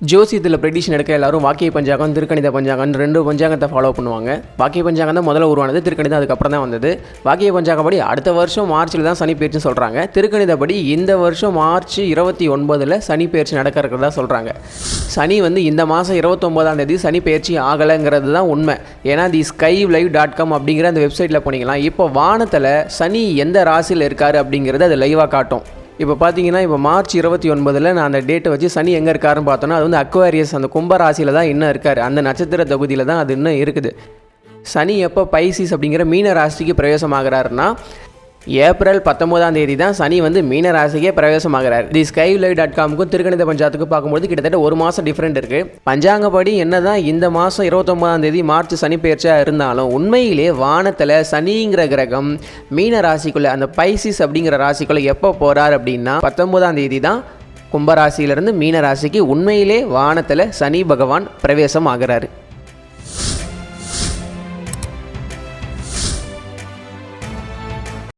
ஜோசியத்தில் prediction எடுக்க எல்லாரும் வாக்கிய பஞ்சாங்கம் திருக்கணித பஞ்சாங்கம் 2 பஞ்சாங்கத்தை ஃபாலோ பண்ணுவாங்க. வாக்கிய பஞ்சாங்கம் தான் முதல்ல உருவானது, திருக்கணிதம் அதுக்கப்புறம் தான் வந்தது. வாக்கிய பஞ்சாங்கப்படி அடுத்த வருஷம் மார்ச்சில் தான் சனி பயிற்சின்னு சொல்கிறாங்க. திருக்கணிதப்படி இந்த வருஷம் மார்ச் 29 சனி பயிற்சி நடக்க இருக்கிறதா சொல்கிறாங்க. சனி இந்த மாதம் 29ஆம் தேதி சனி பயிற்சி ஆகலைங்கிறது தான் உண்மை. ஏன்னா skylive.com அப்படிங்கிற அந்த வெப்சைட்டில் போனீங்கன்னா இப்போ வானத்தில் சனி எந்த ராசியில் இருக்கார் அப்படிங்கிறது அது லைவாக காட்டும். இப்போ பார்த்தீங்கன்னா இப்போ மார்ச் 29 நான் அந்த டேட்டை வச்சு சனி எங்கே இருக்காருன்னு பார்த்தோன்னா அது அக்வாரியஸ் அந்த கும்பராசியில் தான் இன்னும் இருக்கார். அந்த நட்சத்திர தொகுதியில் தான் அது இன்னும் இருக்குது. சனி எப்போ பைசிஸ் அப்படிங்கிற மீன ராசிக்கு பிரவேசமாகிறாருன்னா ஏப்ரல் 19ஆம் தேதி தான் சனி மீன ராசிக்கே பிரவேசமாகிறார். skylive.comக்கும் திருக்கணித பஞ்சாங்கத்துக்கும் பார்க்கும்போது கிட்டத்தட்ட ஒரு மாதம் டிஃப்ரெண்ட் இருக்குது. பஞ்சாங்கப்படி என்ன தான் இந்த மாதம் 29ஆம் தேதி மார்ச் சனி பயிற்சியாக இருந்தாலும் உண்மையிலே வானத்தில் சனிங்கிற கிரகம் மீன ராசிக்குள்ளே அந்த பைசிஸ் அப்படிங்கிற ராசிக்குள்ளே எப்போ போகிறார் அப்படின்னா 19ஆம் தேதி தான் கும்பராசியிலிருந்து மீன ராசிக்கு உண்மையிலே வானத்தில் சனி பகவான் பிரவேசம் ஆகிறாரு.